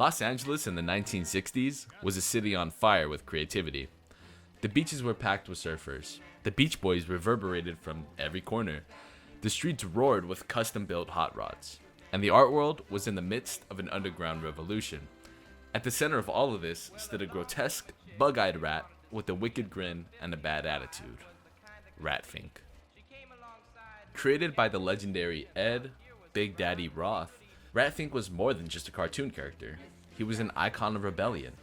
Los Angeles in the 1960s was a city on fire with creativity. The beaches were packed with surfers. The Beach Boys reverberated from every corner. The streets roared with custom-built hot rods. And the art world was in the midst of an underground revolution. At the center of all of this stood a grotesque, bug-eyed rat with a wicked grin and a bad attitude. Ratfink. Created by the legendary Ed Big Daddy Roth, Ratfink was more than just a cartoon character. He was an icon of rebellion.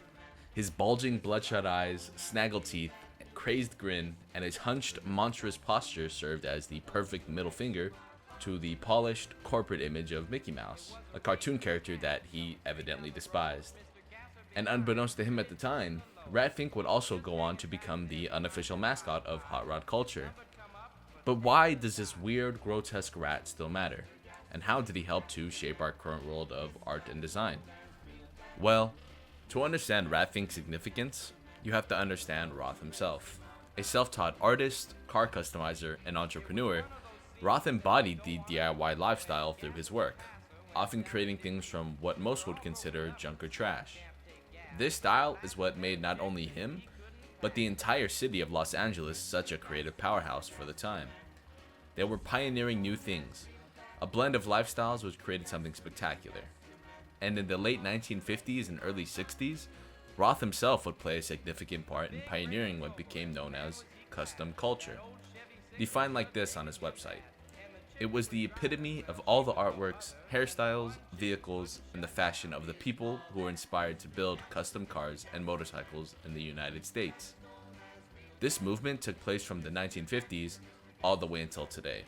His bulging, bloodshot eyes, snaggled teeth, crazed grin, and his hunched, monstrous posture served as the perfect middle finger to the polished, corporate image of Mickey Mouse, a cartoon character that he evidently despised. And unbeknownst to him at the time, Ratfink would also go on to become the unofficial mascot of hot rod culture. But why does this weird, grotesque rat still matter? And how did he help to shape our current world of art and design? Well, to understand Ratfink's significance, you have to understand Roth himself. A self-taught artist, car customizer, and entrepreneur, Roth embodied the DIY lifestyle through his work, often creating things from what most would consider junk or trash. This style is what made not only him, but the entire city of Los Angeles such a creative powerhouse for the time. They were pioneering new things. A blend of lifestyles which created something spectacular. And in the late 1950s and early 60s, Roth himself would play a significant part in pioneering what became known as custom culture. Defined like this on his website: it was the epitome of all the artworks, hairstyles, vehicles, and the fashion of the people who were inspired to build custom cars and motorcycles in the United States. This movement took place from the 1950s all the way until today.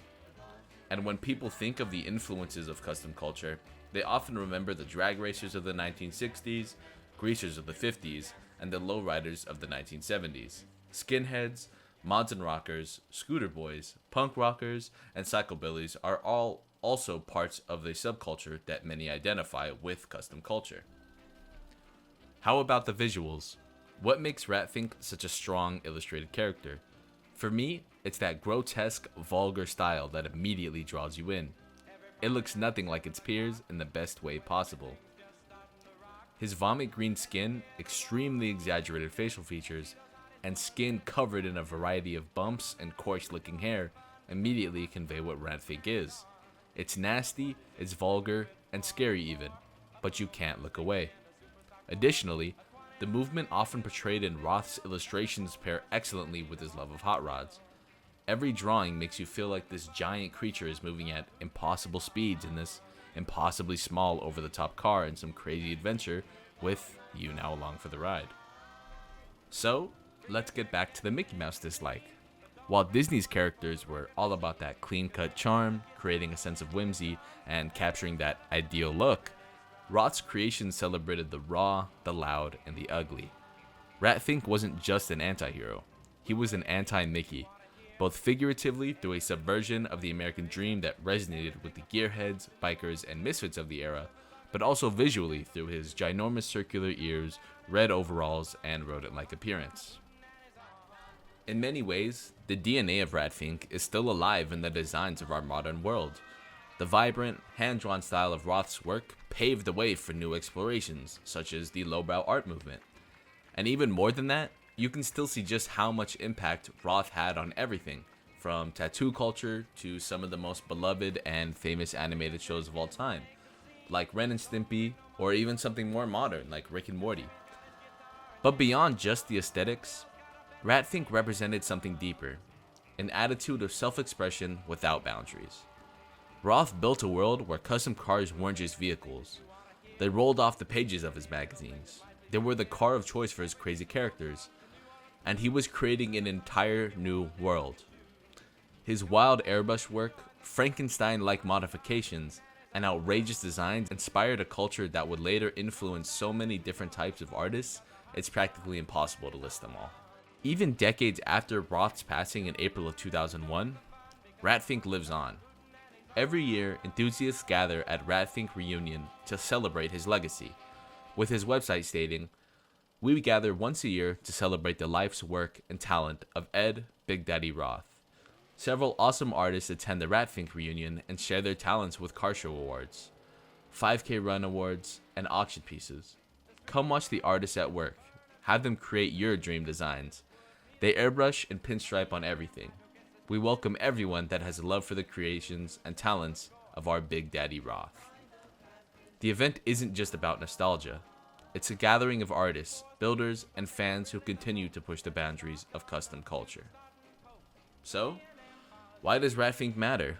And when people think of the influences of custom culture, they often remember the drag racers of the 1960s, greasers of the 50s, and the lowriders of the 1970s. Skinheads, mods and rockers, scooter boys, punk rockers, and psychobillies are all also parts of the subculture that many identify with custom culture. How about the visuals? What makes Ratfink such a strong illustrated character? For me, it's that grotesque, vulgar style that immediately draws you in. It looks nothing like its peers in the best way possible. His vomit green skin, extremely exaggerated facial features, and skin covered in a variety of bumps and coarse-looking hair immediately convey what Ratfink is. It's nasty, it's vulgar, and scary even, but you can't look away. Additionally, the movement often portrayed in Roth's illustrations pair excellently with his love of hot rods. Every drawing makes you feel like this giant creature is moving at impossible speeds in this impossibly small over-the-top car in some crazy adventure with you now along for the ride. So, let's get back to the Mickey Mouse dislike. While Disney's characters were all about that clean-cut charm, creating a sense of whimsy, and capturing that ideal look, Roth's creations celebrated the raw, the loud, and the ugly. Ratfink wasn't just an anti-hero. He was an anti-Mickey, both figuratively through a subversion of the American dream that resonated with the gearheads, bikers, and misfits of the era, but also visually through his ginormous circular ears, red overalls, and rodent-like appearance. In many ways, the DNA of Ratfink is still alive in the designs of our modern world. The vibrant, hand-drawn style of Roth's work paved the way for new explorations, such as the lowbrow art movement. And even more than that, you can still see just how much impact Roth had on everything, from tattoo culture to some of the most beloved and famous animated shows of all time, like Ren and Stimpy, or even something more modern like Rick and Morty. But beyond just the aesthetics, Ratfink represented something deeper, an attitude of self-expression without boundaries. Roth built a world where custom cars weren't just vehicles. They rolled off the pages of his magazines. They were the car of choice for his crazy characters, and he was creating an entire new world. His wild airbrush work, Frankenstein-like modifications, and outrageous designs inspired a culture that would later influence so many different types of artists, it's practically impossible to list them all. Even decades after Roth's passing in April of 2001, Ratfink lives on. Every year, enthusiasts gather at Ratfink Reunion to celebrate his legacy, with his website stating, "We gather once a year to celebrate the life's work and talent of Ed Big Daddy Roth." Several awesome artists attend the Ratfink Reunion and share their talents with car show awards, 5K run awards, and auction pieces. come watch the artists at work. Have them create your dream designs. They airbrush and pinstripe on everything. We welcome everyone that has a love for the creations and talents of our Big Daddy Roth. The event isn't just about nostalgia. It's a gathering of artists, builders, and fans who continue to push the boundaries of custom culture. So, why does Ratfink matter?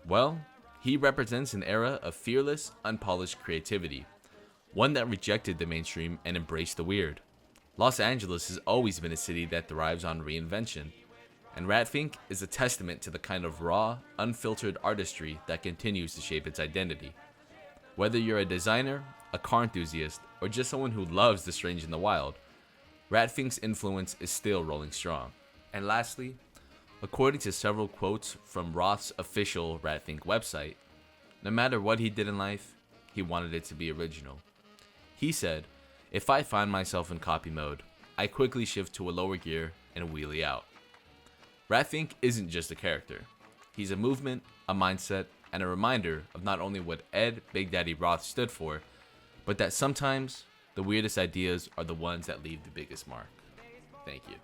Well, he represents an era of fearless, unpolished creativity, one that rejected the mainstream and embraced the weird. Los Angeles has always been a city that thrives on reinvention, and Ratfink is a testament to the kind of raw, unfiltered artistry that continues to shape its identity. Whether you're a designer, a car enthusiast, or just someone who loves the strange and the wild, Ratfink's influence is still rolling strong. And lastly, according to several quotes from Roth's official Ratfink website, no matter what he did in life, he wanted it to be original. He said, "If I find myself in copy mode, I quickly shift to a lower gear and wheelie out." Ratfink isn't just a character. He's a movement, a mindset, and a reminder of not only what Ed Big Daddy Roth stood for, but that sometimes the weirdest ideas are the ones that leave the biggest mark. Thank you.